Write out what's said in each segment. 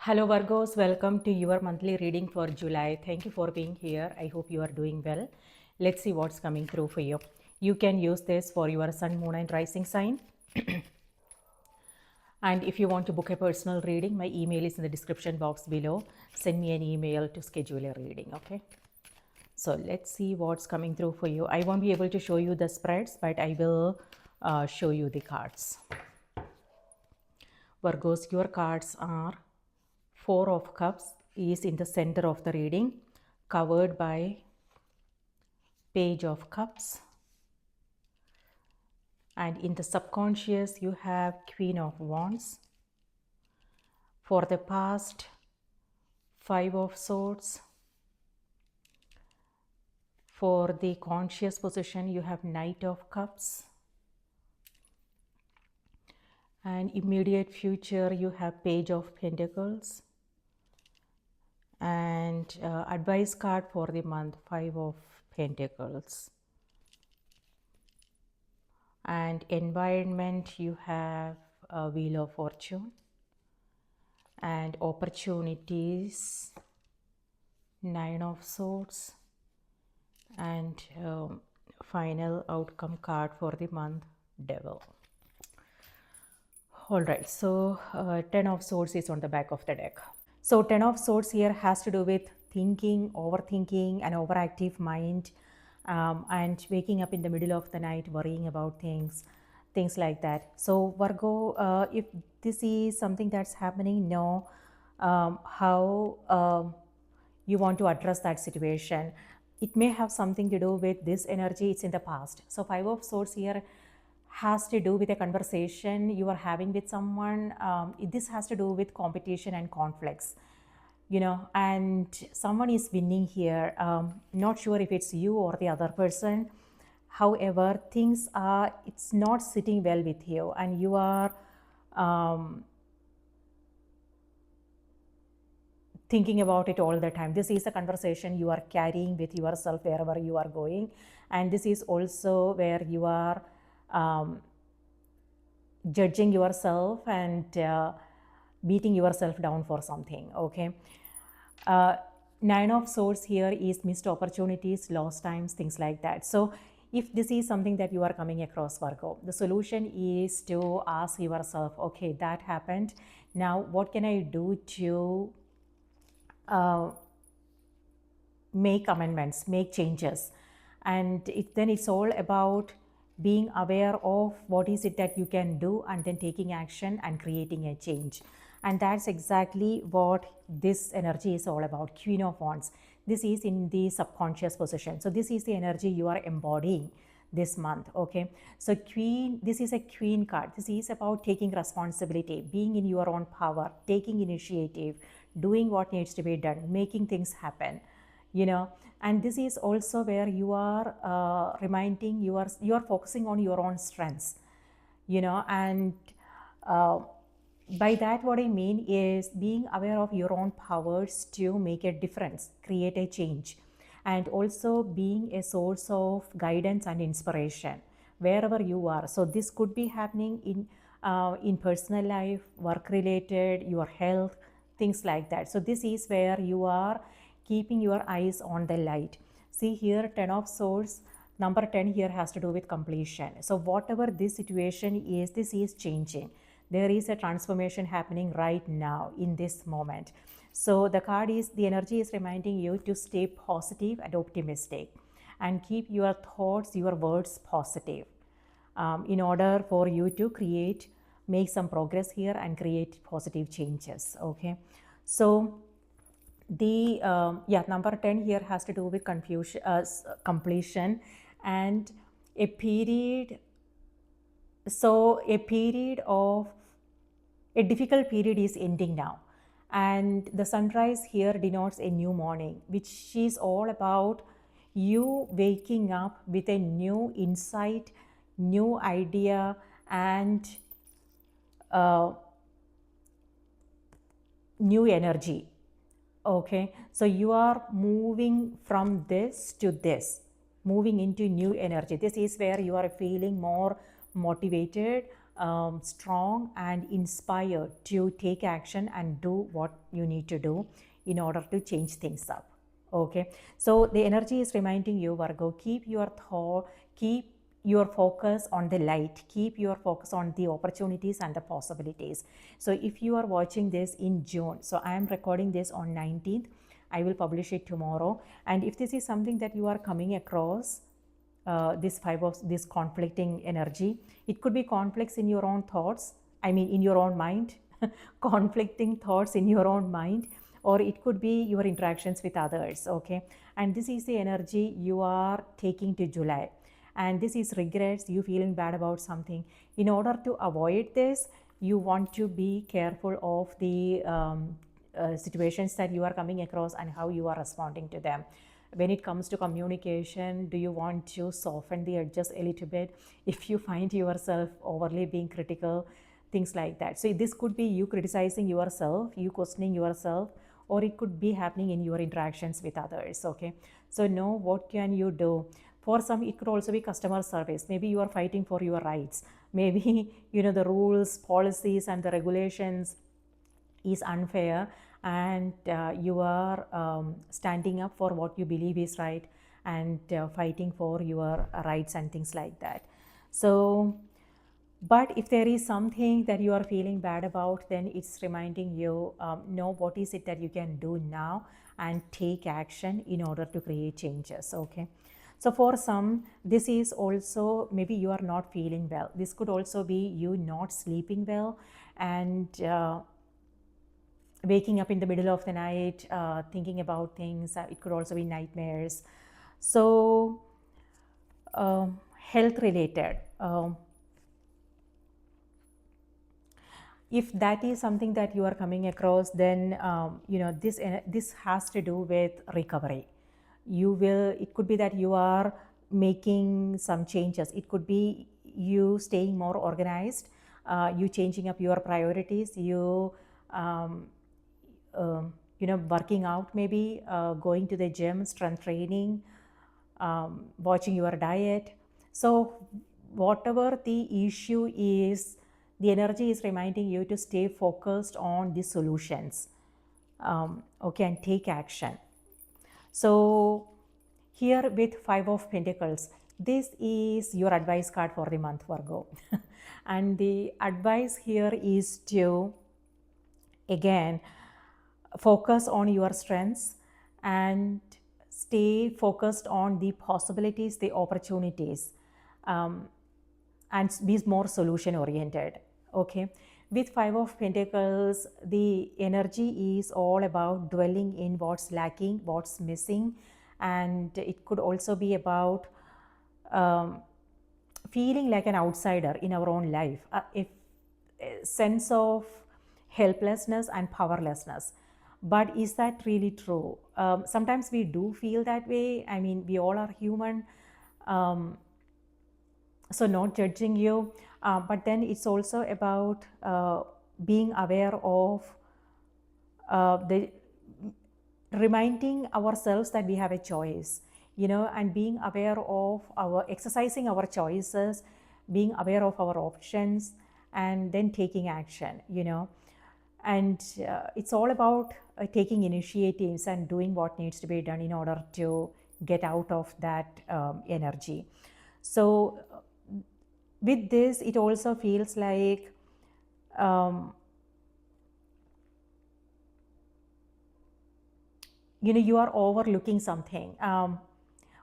Hello Virgos, welcome to your monthly reading for July. Thank you for being here. I hope you are doing well. Let's see what's coming through for you. You can use this for your sun, moon, and rising sign. And if you want to book a personal reading, my email is in the description box below. Send me an email to schedule a reading, okay? So let's see what's coming through for you. I won't be able to show you the spreads, but I will show you the cards. Virgos, your cards are Four of Cups is in the center of the reading, covered by Page of Cups. And in the subconscious, you have Queen of Wands. For the past, Five of Swords. For the conscious position, you have Knight of Cups. And immediate future, you have Page of Pentacles. And advice card for the month, Five of Pentacles. And environment, you have a Wheel of Fortune. And opportunities, Nine of Swords. And final outcome card for the month, Devil. All right, so Ten of Swords is on the back of the deck. So Ten of Swords here has to do with thinking, overthinking, an overactive mind, and waking up in the middle of the night worrying about things like that. So Virgo, if this is something that's happening, know how you want to address that situation. It may have something to do with this energy, it's in the past. So Five of Swords here has to do with a conversation you are having with someone. This has to do with competition and conflicts, and someone is winning here. Not sure if it's you or the other person. However, it's not sitting well with you, and you are thinking about it all the time. This is a conversation you are carrying with yourself wherever you are going, and this is also where you are judging yourself and beating yourself down for something, okay? Nine of Swords here is missed opportunities, lost times, things like that. So if this is something that you are coming across, Virgo, the solution is to ask yourself, okay, that happened. Now, what can I do to make amendments, make changes? And then it's all about being aware of what is it that you can do and then taking action and creating a change. And that's exactly what this energy is all about. Queen of Wands. This is in the subconscious position. So this is the energy you are embodying this month, okay? So this is a Queen card. This is about taking responsibility, being in your own power, taking initiative, doing what needs to be done, making things happen, and this is also where you are reminding, you are focusing on your own strengths, and by that what I mean is being aware of your own powers to make a difference, create a change, and also being a source of guidance and inspiration wherever you are. So this could be happening in personal life, work related, your health, things like that. So this is where you are keeping your eyes on the light. See here, Ten of Swords, number 10 here has to do with completion. So whatever this situation is, this is changing. There is a transformation happening right now in this moment. So the energy is reminding you to stay positive and optimistic and keep your thoughts, your words positive, in order for you to make some progress here and create positive changes, okay? So the number 10 here has to do with completion and a period. So a difficult period is ending now, and the sunrise here denotes a new morning, which is all about you waking up with a new insight, new idea, and new energy. Okay, so you are moving from this to this, moving into new energy. This is where you are feeling more motivated, strong and inspired to take action and do what you need to do in order to change things up. Okay, so the energy is reminding you, Virgo, keep your thought, keep your focus on the light, keep your focus on the opportunities and the possibilities. So if you are watching this in June, so I am recording this on 19th, I will publish it tomorrow. And if this is something that you are coming across, this conflicting energy, it could be conflicts in your own thoughts, I mean in your own mind, conflicting thoughts in your own mind, or it could be your interactions with others. Okay, and this is the energy you are taking to July, and this is regrets, you feeling bad about something. In order to avoid this, you want to be careful of the situations that you are coming across and how you are responding to them. When it comes to communication, do you want to soften the edges a little bit if you find yourself overly being critical, things like that. So this could be you criticizing yourself, you questioning yourself, or it could be happening in your interactions with others. Okay, so know what can you do. For some, it could also be customer service. Maybe you are fighting for your rights. Maybe the rules, policies, and the regulations is unfair, and you are standing up for what you believe is right, and fighting for your rights and things like that. So, but if there is something that you are feeling bad about, then it's reminding you, know what is it that you can do now and take action in order to create changes. Okay, so for some, this is also maybe you are not feeling well. This could also be you not sleeping well, and waking up in the middle of the night, thinking about things. It could also be nightmares. So health related, if that is something that you are coming across, then this has to do with recovery. It could be that you are making some changes. It could be you staying more organized, you changing up your priorities, you working out, maybe going to the gym, strength training, watching your diet. So whatever the issue is, the energy is reminding you to stay focused on the solutions, okay, and take action. So here with 5 of Pentacles, this is your advice card for the month, Virgo. And the advice here is to, again, focus on your strengths and stay focused on the possibilities, the opportunities, and be more solution oriented. Okay, with 5 of Pentacles, the energy is all about dwelling in what's lacking, what's missing, and it could also be about feeling like an outsider in our own life, a sense of helplessness and powerlessness. But is that really true? Sometimes we do feel that way. I mean, we all are human. So not judging you, but then it's also about being aware of the reminding ourselves that we have a choice, and being aware of our exercising our choices, being aware of our options, and then taking action, and it's all about taking initiatives and doing what needs to be done in order to get out of that energy. So with this, it also feels like you are overlooking something.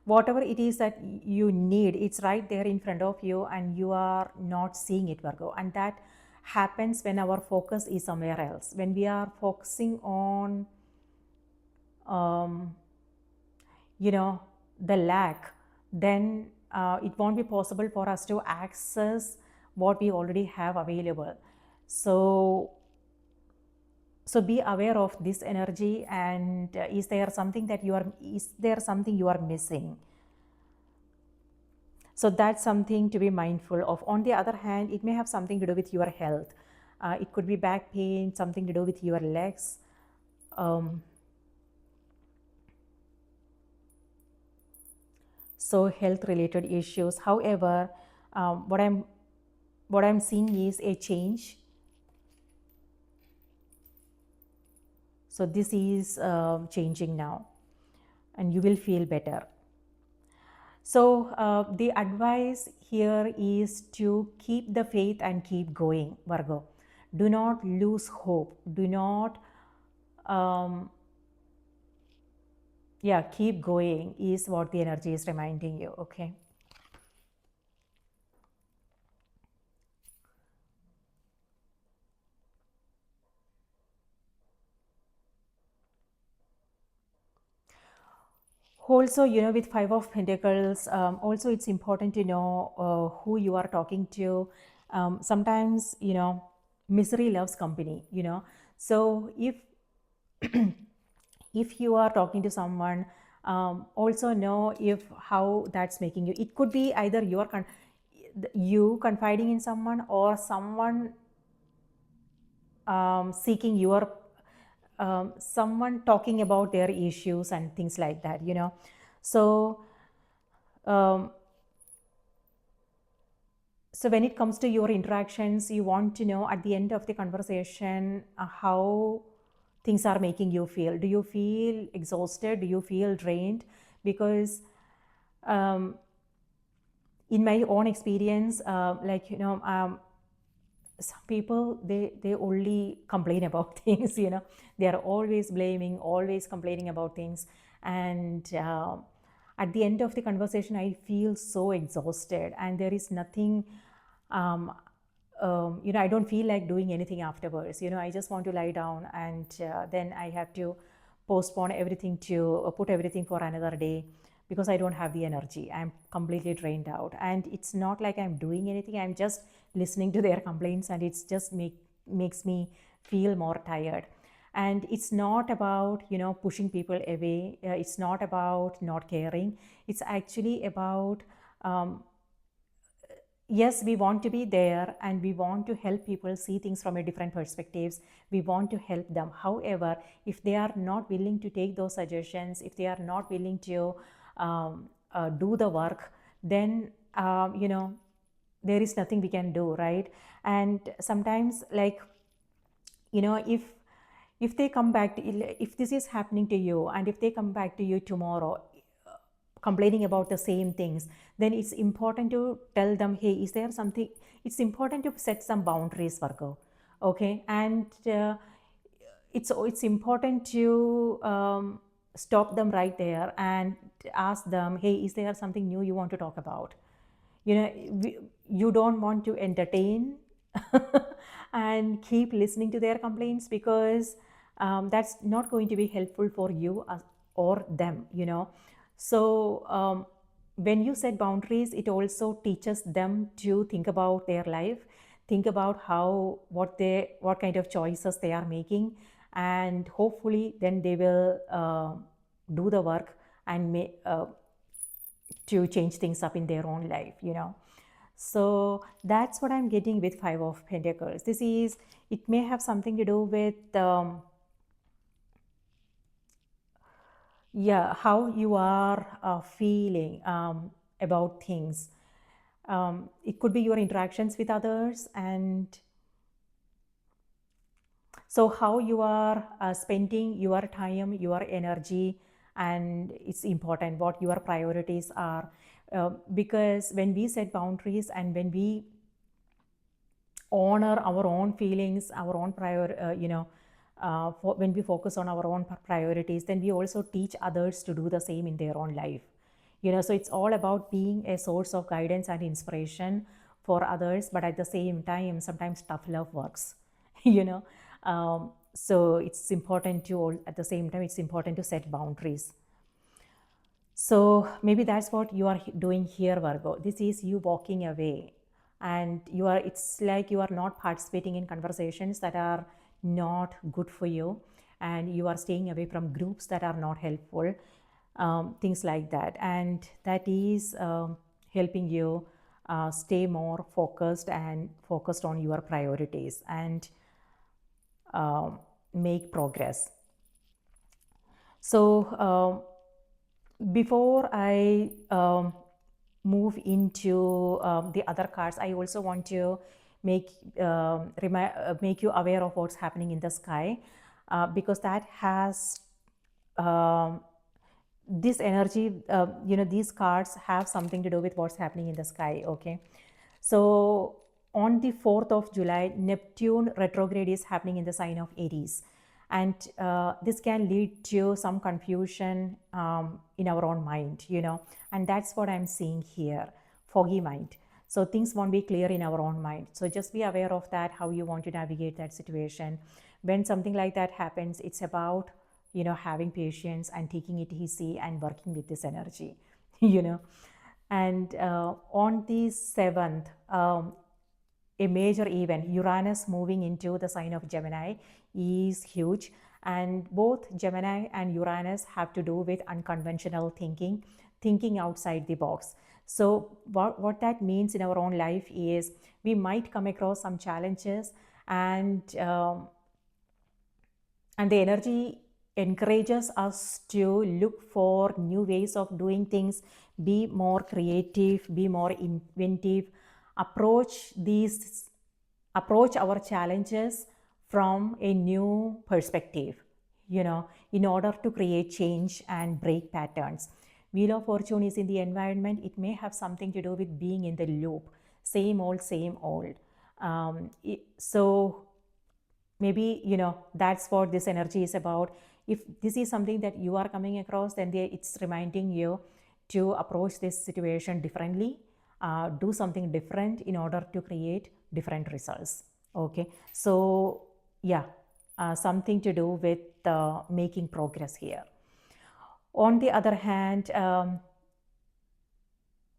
Whatever it is that you need, it's right there in front of you, and you are not seeing it, Virgo. And that happens when our focus is somewhere else. When we are focusing on the lack, then it won't be possible for us to access what we already have available. So be aware of this energy, and is there something you are missing? So that's something to be mindful of. On the other hand, it may have something to do with your health. It could be back pain, something to do with your legs. So health related issues. However, what I'm what I'm seeing is a change. So this is changing now, and you will feel better. So the advice here is to keep the faith and keep going, Virgo. Do not lose hope. Do not, yeah, keep going is what the energy is reminding you, okay? Also, with Five of Pentacles, also it's important to know who you are talking to. Sometimes, misery loves company, So if you are talking to someone, also know if how that's making you. It could be either you confiding in someone, or someone seeking your someone talking about their issues and things like that, so um, so when it comes to your interactions, you want to know at the end of the conversation how things are making you feel. Do you feel exhausted? Do you feel drained? Because um, in my own experience, some people, they only complain about things, they are always blaming, always complaining about things. And at the end of the conversation, I feel so exhausted, and there is nothing, um, I don't feel like doing anything afterwards. I just want to lie down, and then I have to postpone everything, to put everything for another day, because I don't have the energy. I'm completely drained out, and it's not like I'm doing anything. I'm just listening to their complaints, and it's just makes me feel more tired. And it's not about pushing people away. It's not about not caring. It's actually about, yes, we want to be there, and we want to help people see things from a different perspectives. We want to help them. However, if they are not willing to take those suggestions, if they are not willing to do the work, then there is nothing we can do, right? And sometimes, like, if they come back if this is happening to you, and if they come back to you tomorrow complaining about the same things, then it's important to tell them, hey, is there something. It's important to set some boundaries, Virgo, okay? And it's important to stop them right there and ask them, hey, is there something new you want to talk about? You don't want to entertain and keep listening to their complaints, because that's not going to be helpful for you or them, so when you set boundaries, it also teaches them to think about their life, think about what kind of choices they are making, and hopefully then they will do the work and to change things up in their own life, So that's what I'm getting with Five of Pentacles. It may have something to do with how you are feeling about things. It could be your interactions with others, and so how you are spending your time, your energy, and it's important what your priorities are. Because when we set boundaries, and when we honor our own feelings, our own when we focus on our own priorities, then we also teach others to do the same in their own life. So it's all about being a source of guidance and inspiration for others, but at the same time, sometimes tough love works. So it's important to, at the same time, it's important to set boundaries. So maybe that's what you are doing here, Virgo. This is you walking away, and it's like you are not participating in conversations that are not good for you, and you are staying away from groups that are not helpful, things like that. And that is helping you stay more focused on your priorities, and make progress. So before I move into the other cards, I also want to make make you aware of what's happening in the sky, because that has um, this energy, these cards have something to do with what's happening in the sky. Okay, so on the 4th of July, Neptune retrograde is happening in the sign of Aries, and this can lead to some confusion in our own mind, and that's what I'm seeing here, foggy mind. So things won't be clear in our own mind. So just be aware of that, how you want to navigate that situation. When something like that happens, it's about having patience and taking it easy and working with this energy. you know and on the 7th, a major event, Uranus moving into the sign of Gemini, is huge. And both Gemini and Uranus have to do with unconventional thinking outside the box. So what that means in our own life is we might come across some challenges, and the energy encourages us to look for new ways of doing things, be more creative, be more inventive, approach our challenges from a new perspective, in order to create change and break patterns. Wheel of Fortune is in the environment. It may have something to do with being in the loop, same old, same old. So maybe that's what this energy is about. If this is something that you are coming across, then it's reminding you to approach this situation differently, do something different in order to create different results. Okay, so yeah, something to do with making progress here. On the other hand,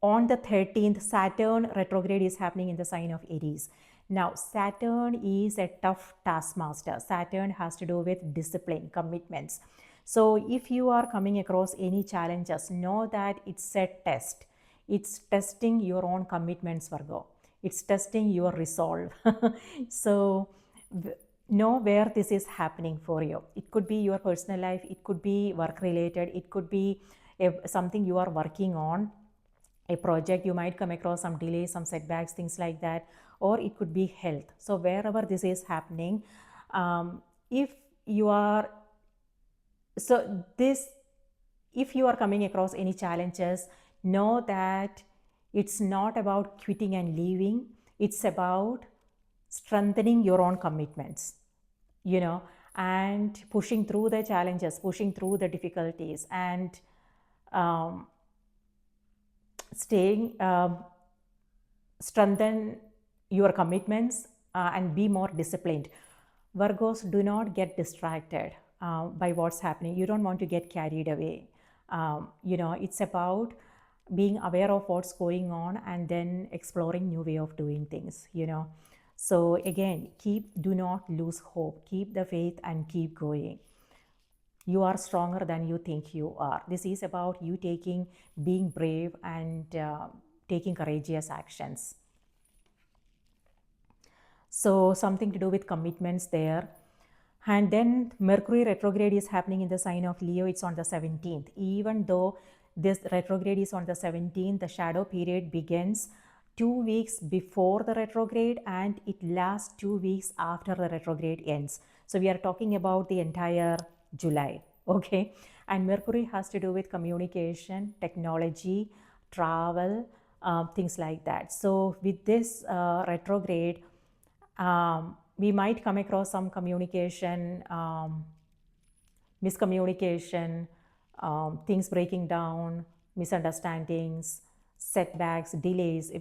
on the 13th, Saturn retrograde is happening in the sign of Aries. Now, Saturn is a tough taskmaster. Saturn has to do with discipline, commitments. So if you are coming across any challenges, know that it's a test. It's testing your own commitments, Virgo. It's testing your resolve. So know where this is happening for you. It could be your personal life. It could be work related. It could be something you are working on, a project. You might come across some delays, some setbacks, things like that, or it could be health. So wherever this is happening, if you are coming across any challenges, know that it's not about quitting and leaving. It's about strengthening your own commitments, and pushing through the challenges, pushing through the difficulties, and strengthen your commitments, and be more disciplined. Virgos, do not get distracted by what's happening. You don't want to get carried away. It's about being aware of what's going on and then exploring new way of doing things. So again, do not lose hope. Keep the faith and keep going. You are stronger than you think you are. This is about you being brave and taking courageous actions. So something to do with commitments there. And then Mercury retrograde is happening in the sign of Leo. It's on the 17th. Even though this retrograde is on the 17th, the shadow period begins 2 weeks before the retrograde, and it lasts 2 weeks after the retrograde ends. So we are talking about the entire July. Okay, and Mercury has to do with communication, technology, travel, things like that. So with this retrograde, we might come across some communication, miscommunication, things breaking down, misunderstandings, setbacks, delays,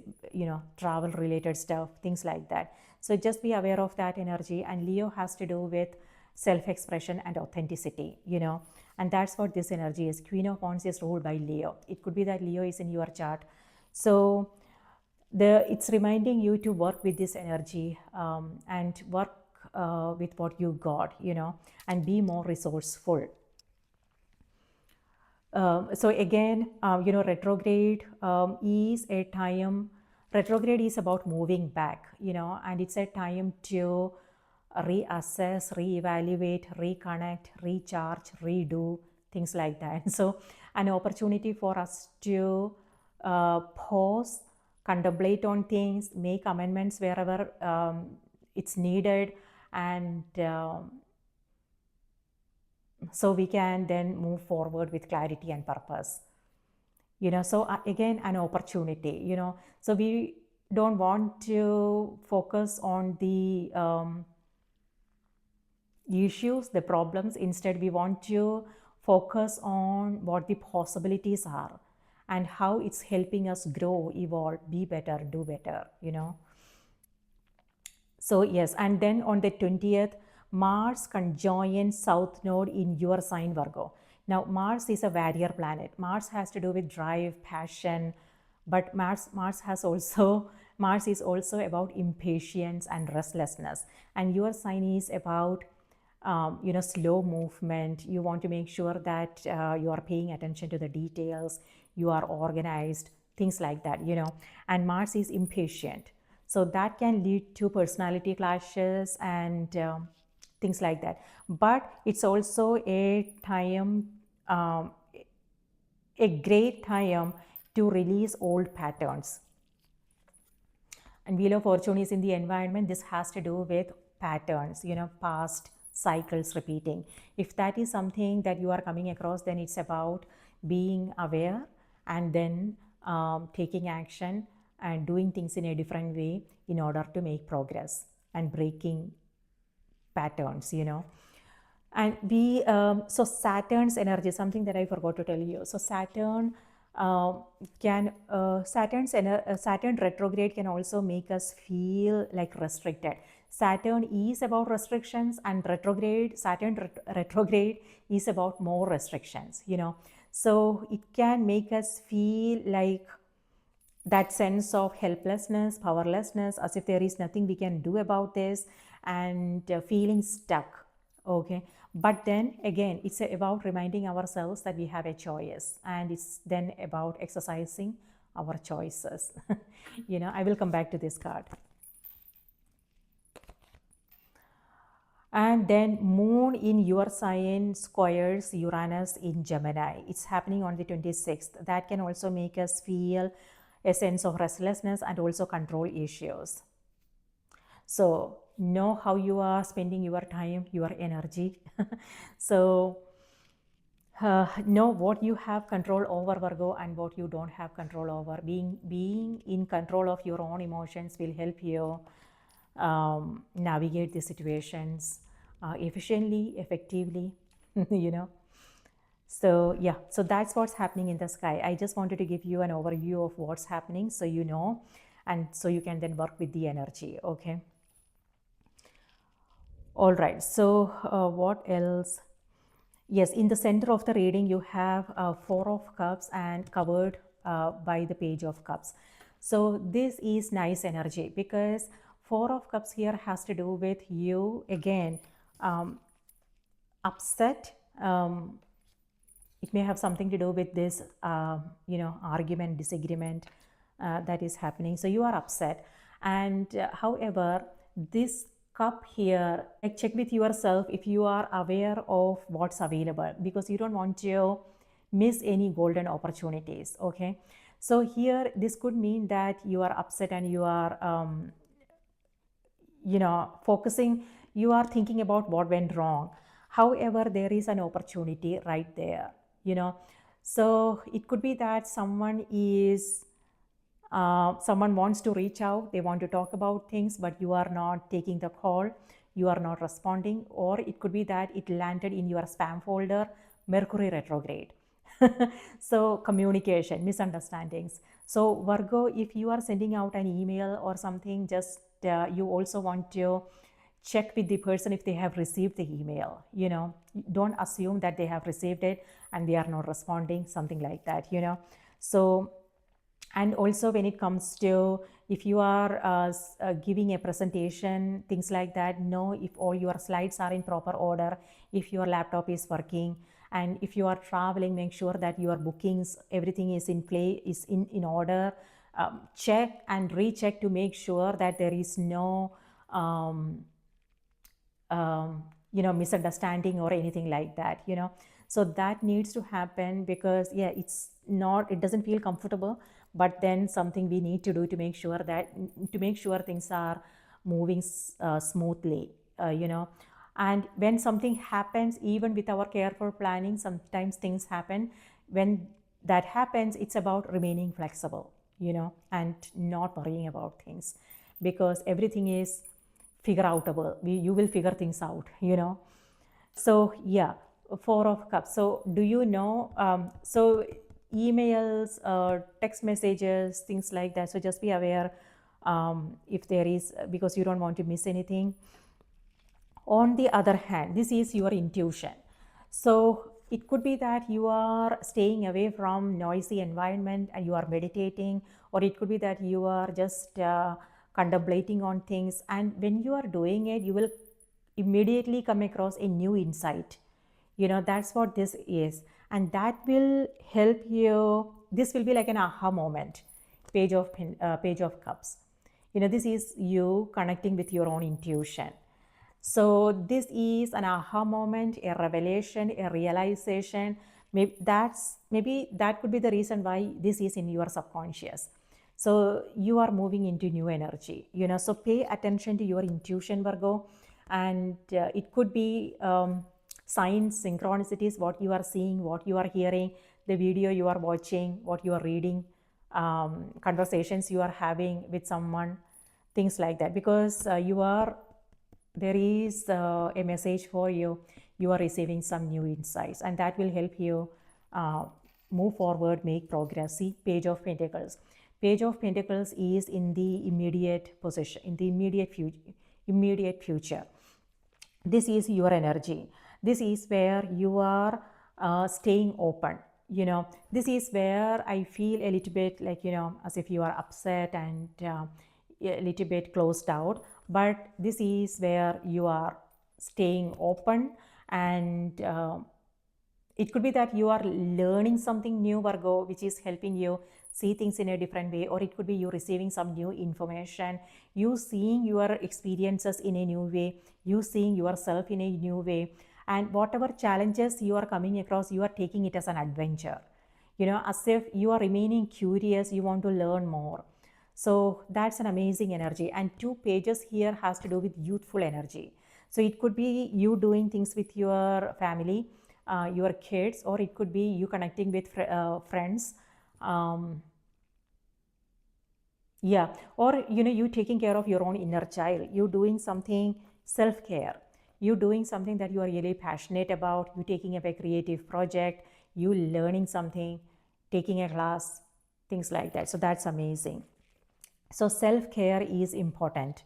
travel related stuff, things like that. So just be aware of that energy. And Leo has to do with self-expression and authenticity, and that's what this energy is. Queen of Wands is ruled by Leo. It could be that Leo is in your chart. So it's reminding you to work with this energy, and work with what you got, and be more resourceful. So again, retrograde is a time. Retrograde is about moving back, and it's a time to reassess, reevaluate, reconnect, recharge, redo, things like that. So an opportunity for us to pause, contemplate on things, make amendments wherever it's needed, and so we can then move forward with clarity and purpose. So again, an opportunity, so we don't want to focus on the issues, the problems. Instead, we want to focus on what the possibilities are and how it's helping us grow, evolve, be better, do better. So yes, and then on the 20th, Mars conjoins South Node in your sign, Virgo. Now, Mars is a warrior planet. Mars has to do with drive, passion, but Mars has also Mars is also about impatience and restlessness. And your sign is about slow movement. You want to make sure that you are paying attention to the details, you are organized, things like that. And Mars is impatient. So that can lead to personality clashes and things like that. But it's also a time, a great time to release old patterns. And Wheel of Fortune is in the environment. This has to do with patterns, past cycles repeating. If that is something that you are coming across, then it's about being aware and then taking action and doing things in a different way in order to make progress and breaking patterns. And so Saturn's energy, something that I forgot to tell you. So Saturn Saturn retrograde can also make us feel like restricted. Saturn is about restrictions, and Saturn retrograde is about more restrictions. So it can make us feel like that sense of helplessness, powerlessness, as if there is nothing we can do about this, and feeling stuck. Okay, but then again, it's about reminding ourselves that we have a choice, and it's then about exercising our choices. I will come back to this card. And then Moon in your sign squares Uranus in Gemini. It's happening on the 26th. That can also make us feel a sense of restlessness and also control issues. So know how you are spending your time, your energy. So know what you have control over, Virgo, and what you don't have control over. Being in control of your own emotions will help you navigate the situations efficiently, effectively. So yeah, so that's what's happening in the sky. I just wanted to give you an overview of what's happening, so you know, and so you can then work with the energy. Okay. All right, so what else? Yes, in the center of the reading, you have Four of Cups and covered by the Page of Cups. So this is nice energy, because Four of Cups here has to do with you, again, upset. It may have something to do with this, argument, disagreement that is happening. So you are upset. And however, this cup here, check with yourself if you are aware of what's available, because you don't want to miss any golden opportunities. Okay. So here, this could mean that you are upset and you are, focusing, you are thinking about what went wrong. However, there is an opportunity right there. So it could be that someone wants to reach out, they want to talk about things, but you are not taking the call, you are not responding. Or it could be that it landed in your spam folder, Mercury retrograde. So communication, misunderstandings. So Virgo, if you are sending out an email or something, just you also want to check with the person if they have received the email. Don't assume that they have received it and they are not responding, something like that. So, and also when it comes to, if you are giving a presentation, things like that, know if all your slides are in proper order, if your laptop is working, and if you are traveling, make sure that your bookings, everything is in play, is in order. Check and recheck to make sure that there is no misunderstanding or anything like that. So that needs to happen, because yeah, it doesn't feel comfortable, but then something we need to do to make sure things are moving smoothly, and when something happens, even with our careful planning, sometimes things happen. When that happens, it's about remaining flexible, and not worrying about things, because everything is figure outable. You will figure things out. So yeah, Four of Cups. So do you know? So emails, text messages, things like that. So just be aware, if there is, because you don't want to miss anything. On the other hand, this is your intuition. So it could be that you are staying away from noisy environment and you are meditating, or it could be that you are just contemplating on things. And when you are doing it, you will immediately come across a new insight. That's what this is, and that will help you. This will be like an aha moment. Page of Cups. This is you connecting with your own intuition. So this is an aha moment, a revelation, a realization. Maybe that could be the reason why this is in your subconscious. So you are moving into new energy. So pay attention to your intuition, Virgo, and it could be signs, synchronicities, what you are seeing, what you are hearing, the video you are watching, what you are reading, conversations you are having with someone, things like that, because there is a message for you. You are receiving some new insights, and that will help you move forward, make progress. See, Page of Pentacles. Page of Pentacles is in the immediate position, in the immediate future. This is your energy. This is where you are staying open. This is where I feel a little bit like, as if you are upset and a little bit closed out. But this is where you are staying open, and it could be that you are learning something new, Virgo, which is helping you see things in a different way, or it could be you receiving some new information, you seeing your experiences in a new way, you seeing yourself in a new way, and whatever challenges you are coming across, you are taking it as an adventure, as if you are remaining curious, you want to learn more. So that's an amazing energy. And two pages here has to do with youthful energy. So it could be you doing things with your family, your kids, or it could be you connecting with friends. Yeah, or you taking care of your own inner child, you doing something self-care, you doing something that you are really passionate about, you taking up a creative project, you learning something, taking a class, things like that. So that's amazing. So self-care is important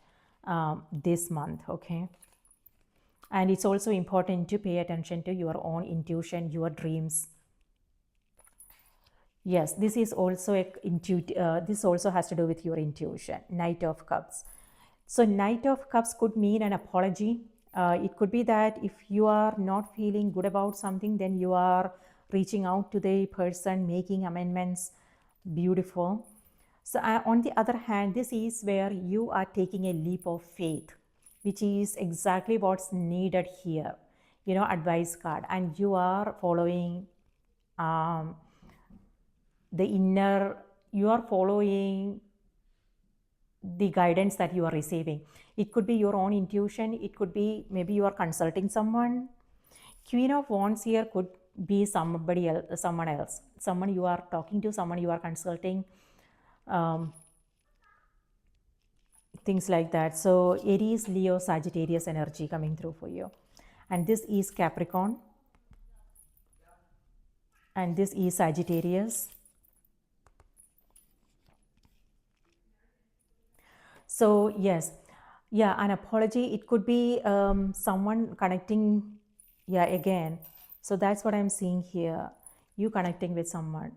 this month, okay? And it's also important to pay attention to your own intuition, your dreams. Yes, this is also this also has to do with your intuition. Knight of Cups. So Knight of Cups could mean an apology. It could be that if you are not feeling good about something, then you are reaching out to the person, making amendments. Beautiful. So on the other hand, this is where you are taking a leap of faith, which is exactly what's needed here. Advice card, and you are following you are following the guidance that you are receiving. It could be your own intuition. It could be maybe you are consulting someone. Queen of Wands here could be somebody else, someone you are talking to, someone you are consulting, things like that. So Aries, Leo, Sagittarius energy coming through for you. And this is Capricorn. And this is Sagittarius. So yes, yeah, an apology. It could be someone connecting, yeah, again. So that's what I'm seeing here. You connecting with someone.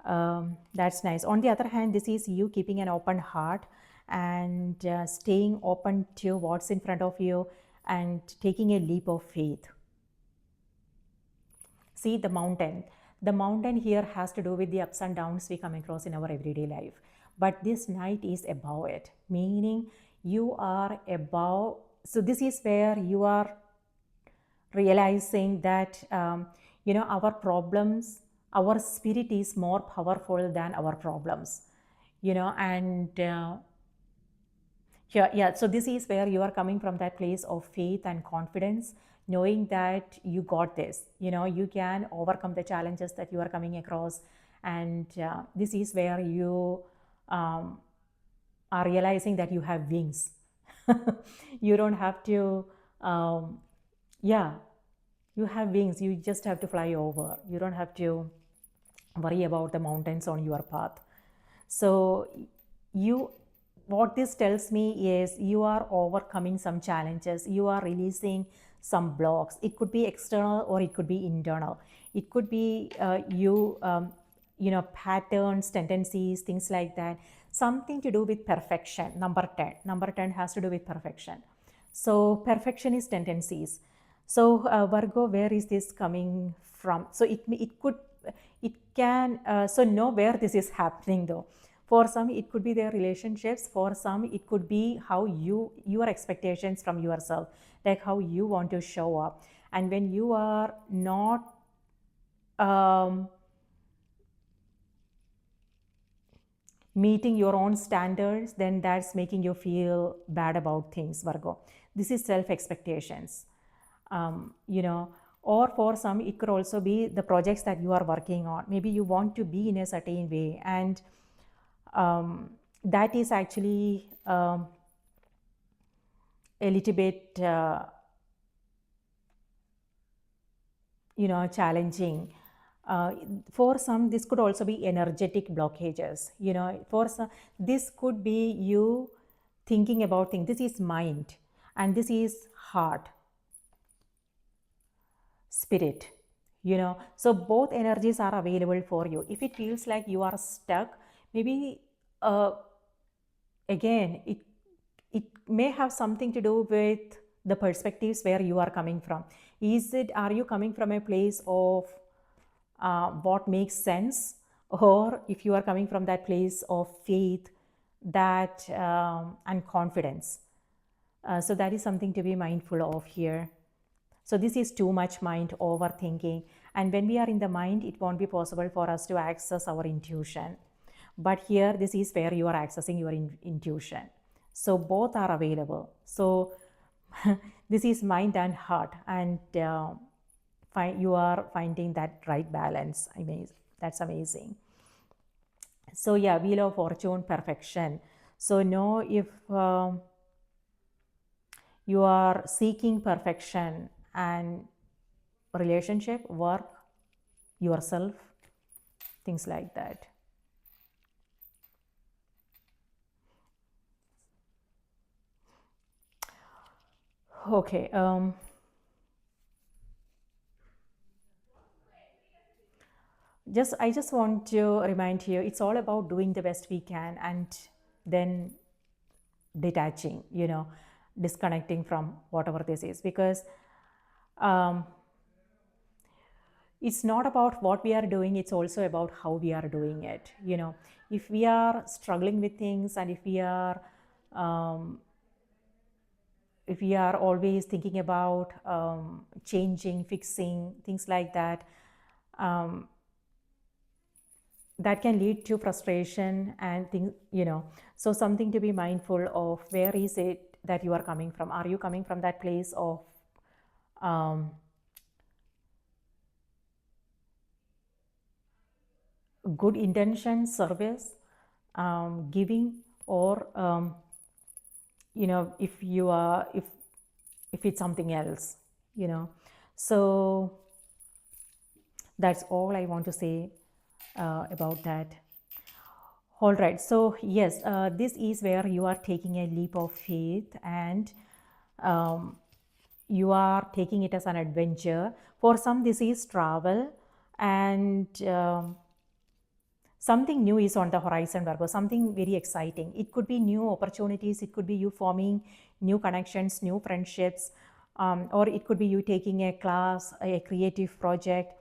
That's nice. On the other hand, this is you keeping an open heart and staying open to what's in front of you and taking a leap of faith. See the mountain. The mountain here has to do with the ups and downs we come across in our everyday life. But this Knight is above it, meaning you are above. So this is where you are realizing that, Our problems, our spirit is more powerful than our problems, and yeah. So this is where you are coming from, that place of faith and confidence, knowing that you got this. You can overcome the challenges that you are coming across, and this is where you um, are realizing that you have wings. You don't have to, um, yeah, you have wings. You just have to fly over. You don't have to worry about the mountains on your path. So you what this tells me is you are overcoming some challenges, you are releasing some blocks. It could be external or it could be internal. It could be patterns, tendencies, things like that. Something to do with perfection. Number 10 has to do with perfection. So perfectionist tendencies. So Virgo, where is this coming from? So it can so know where this is happening though. For some it could be their relationships, for some it could be how your expectations from yourself, like how you want to show up. And when you are not um, meeting your own standards, then that's making you feel bad about things, Virgo. This is self expectations. um, you know or for some it could also be the projects that you are working on. Maybe you want to be in a certain way, and that is actually a little bit challenging. uh, for some this could also be energetic blockages. For some this could be you thinking about things. This is mind and this is heart, spirit. So both energies are available for you. If it feels like you are stuck, maybe uh, again it may have something to do with the perspectives where you are coming from. Are you coming from a place of what makes sense, or if you are coming from that place of faith, that and confidence? So that is something to be mindful of here. So this is too much mind overthinking. And when we are in the mind, it won't be possible for us to access our intuition. But here, this is where you are accessing your intuition. So both are available. So this is mind and heart. And you are finding that right balance. That's amazing. So yeah, Wheel of Fortune, perfection. So know if you are seeking perfection and relationship, work, yourself, things like that. Okay. I just want to remind you, it's all about doing the best we can and then detaching, disconnecting from whatever this is, because um, it's not about what we are doing, it's also about how we are doing it. If we are struggling with things, and um, if we are always thinking about changing, fixing, things like that, um, that can lead to frustration and things. So something to be mindful of, where is it that you are coming from? Are you coming from that place of um, good intention, service, giving, or if it's something else. So that's all I want to say about that. All right, so yes, this is where you are taking a leap of faith, and you are taking it as an adventure. For some, this is travel, and something new is on the horizon, Virgo, something very exciting. It could be new opportunities, it could be you forming new connections, new friendships, or it could be you taking a class, a creative project,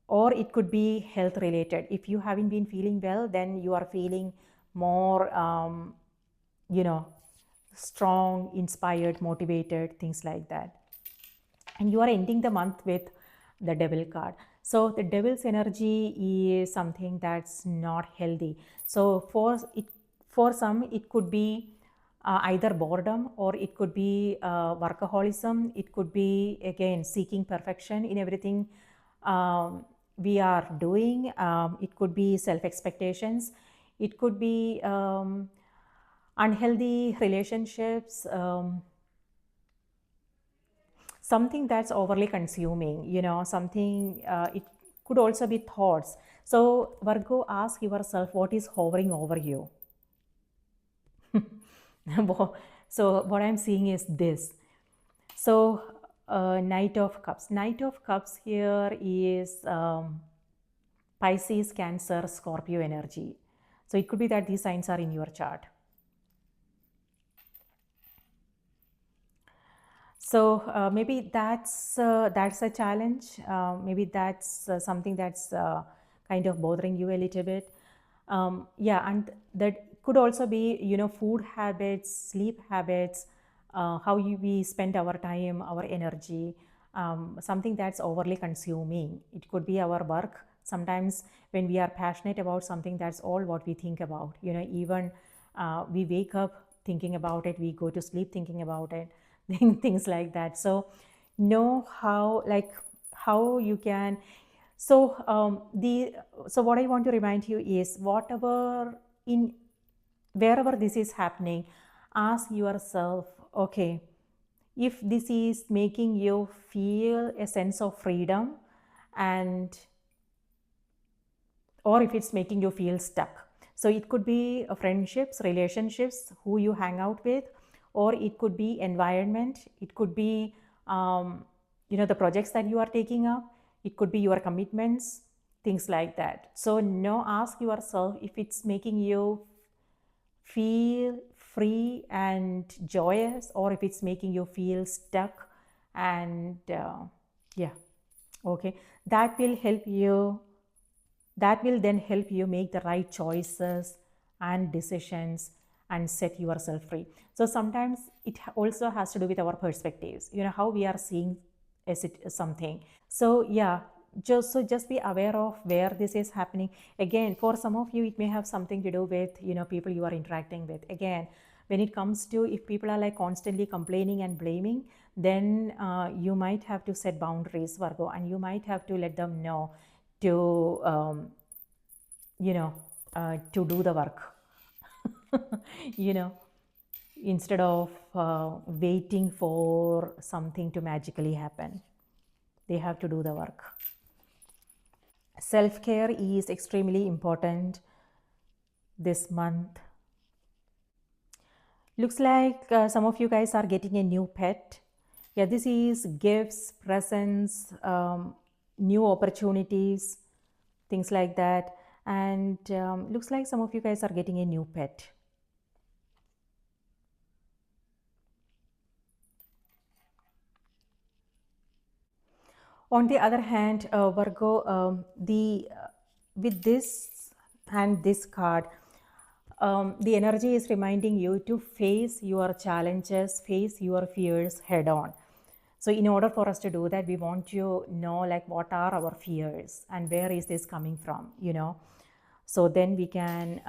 or it could be health related. If you haven't been feeling well, then you are feeling more, strong, inspired, motivated, things like that. And you are ending the month with the devil card. So the devil's energy is something that's not healthy. So for some, it could be either boredom, or it could be workaholism. It could be, again, seeking perfection in everything we are doing. It could be self expectations. It could be unhealthy relationships. Something that's overly consuming, something, it could also be thoughts. So, Virgo, ask yourself what is hovering over you. So, what I'm seeing is this. So, Knight of Cups. Knight of Cups here is Pisces, Cancer, Scorpio energy. So, it could be that these signs are in your chart. So maybe that's a challenge. Maybe that's something that's kind of bothering you a little bit. Yeah, and that could also be, food habits, sleep habits, how we spend our time, our energy. Something that's overly consuming. It could be our work. Sometimes when we are passionate about something, that's all what we think about. Even we wake up thinking about it, we go to sleep thinking about it, things like that. So know how you can. So so what I want to remind you is, wherever this is happening, ask yourself, okay, if this is making you feel a sense of freedom, and or if it's making you feel stuck. So it could be friendships, relationships, who you hang out with, or it could be environment. It could be the projects that you are taking up. It could be your commitments, things like that. So now ask yourself if it's making you feel free and joyous, or if it's making you feel stuck. And yeah, okay, that will help you. That will then help you make the right choices and decisions and set yourself free. So sometimes it also has to do with our perspectives, how we are seeing something. So yeah, just be aware of where this is happening. Again, for some of you, it may have something to do with people you are interacting with. Again, when it comes to, if people are like constantly complaining and blaming, then you might have to set boundaries, Virgo, and you might have to let them know to to do the work. you know Instead of waiting for something to magically happen, they have to do the work. Self-care is extremely important this month. Looks like some of you guys are getting a new pet. Yeah, this is gifts, presents, new opportunities, things like that. And looks like some of you guys are getting a new pet. On the other hand, Virgo, with this and this card, the energy is reminding you to face your challenges, face your fears head on. So in order for us to do that, we want to know, like, what are our fears and where is this coming from, so then we can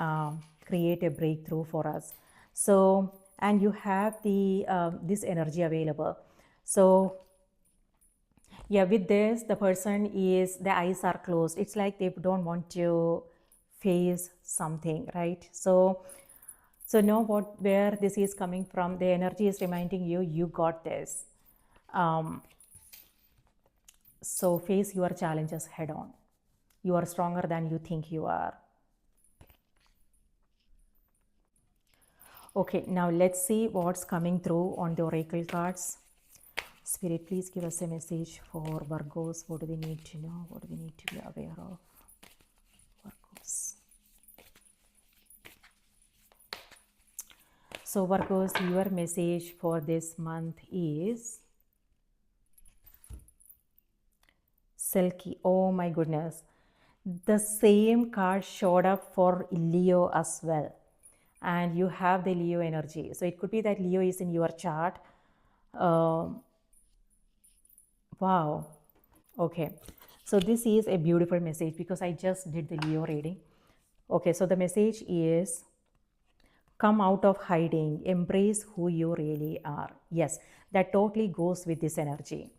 create a breakthrough for us. So, and you have the this energy available. So yeah, with this, the person is, the eyes are closed. It's like they don't want to face something, right? So know where this is coming from. The energy is reminding you, you got this. So face your challenges head on. You are stronger than you think you are. Okay, now let's see what's coming through on the oracle cards. Spirit, please give us a message for Virgos. What do we need to know? What do we need to be aware of? Virgos. So Virgos, your message for this month is Silky. Oh my goodness. The same card showed up for Leo as well. And you have the Leo energy. So it could be that Leo is in your chart. Wow. Okay, so this is a beautiful message because I just did the Leo reading. Okay, so the message is come out of hiding, embrace who you really are. Yes, that totally goes with this energy.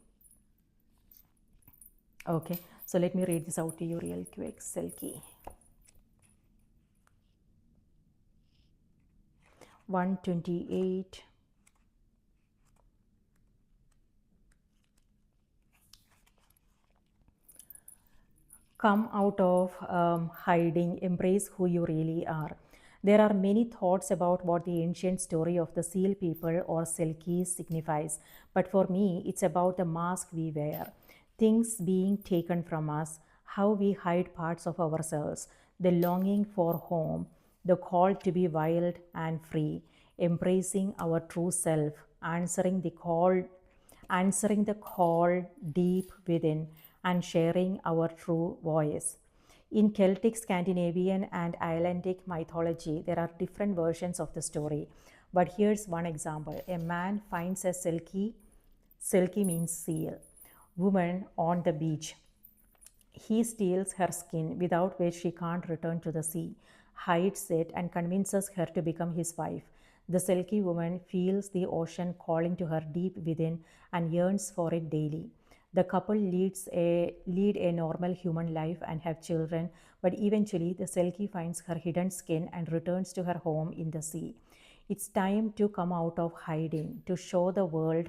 Okay, so let me read this out to you real quick. Silky. 128. Come out of hiding, embrace who you really are. There are many thoughts about what the ancient story of the seal people or Selkies signifies, but for me, it's about the mask we wear, things being taken from us, how we hide parts of ourselves, the longing for home, the call to be wild and free, embracing our true self, answering the call deep within, and sharing our true voice. In Celtic, Scandinavian, and Icelandic mythology, there are different versions of the story. But here's one example. A man finds a silky means seal, woman on the beach. He steals her skin, without which she can't return to the sea, hides it, and convinces her to become his wife. The silky woman feels the ocean calling to her deep within and yearns for it daily. The couple lead a normal human life and have children, but eventually the silky finds her hidden skin and returns to her home in the sea. It's time to come out of hiding, to show the world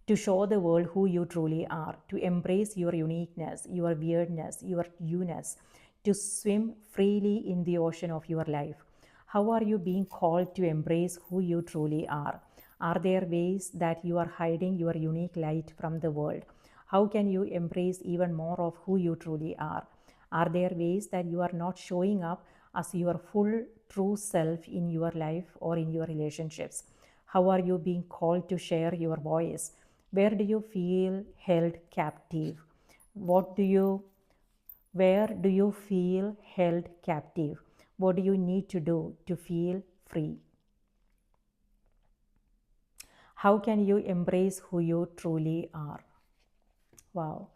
who you truly are, to embrace your uniqueness, your weirdness, your you-ness, to swim freely in the ocean of your life. How are you being called to embrace who you truly are? Are there ways that you are hiding your unique light from the world? How can you embrace even more of who you truly are? Are there ways that you are not showing up as your full true self in your life or in your relationships? How are you being called to share your voice? Where do you feel held captive? What do you where do you feel held captive? What do you need to do to feel free? How can you embrace who you truly are? Wow.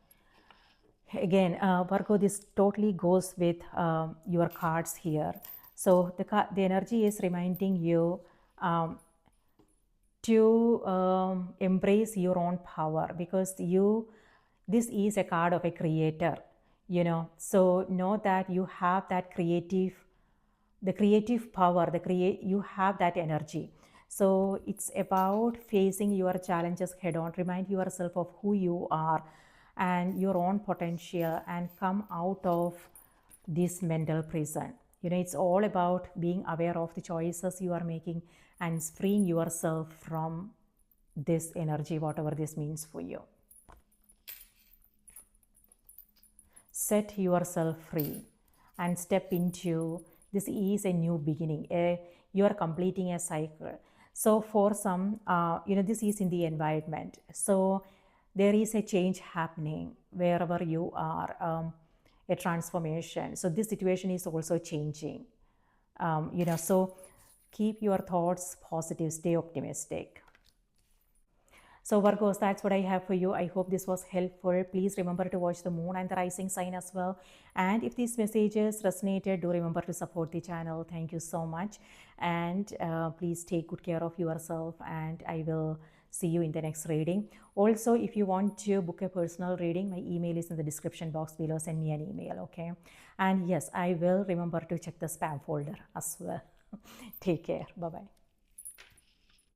Again, Virgo, this totally goes with your cards here. So the energy is reminding you um, to embrace your own power, because this is a card of a creator, so know that you have that creative power, you have that energy. So it's about facing your challenges head on. Remind yourself of who you are and your own potential, and come out of this mental prison. It's all about being aware of the choices you are making and freeing yourself from this energy, whatever this means for you. Set yourself free and step into this is a new beginning. You are completing a cycle. So for some, this is in the environment. So there is a change happening wherever you are, a transformation. So this situation is also changing. So keep your thoughts positive, stay optimistic. So Virgos, that's what I have for you. I hope this was helpful. Please remember to watch the moon and the rising sign as well. And if these messages resonated, do remember to support the channel. Thank you so much. And please take good care of yourself, and I will see you in the next reading. Also, if you want to book a personal reading, my email is in the description box below. Send me an email, okay? And yes, I will remember to check the spam folder as well. Take care. Bye-bye.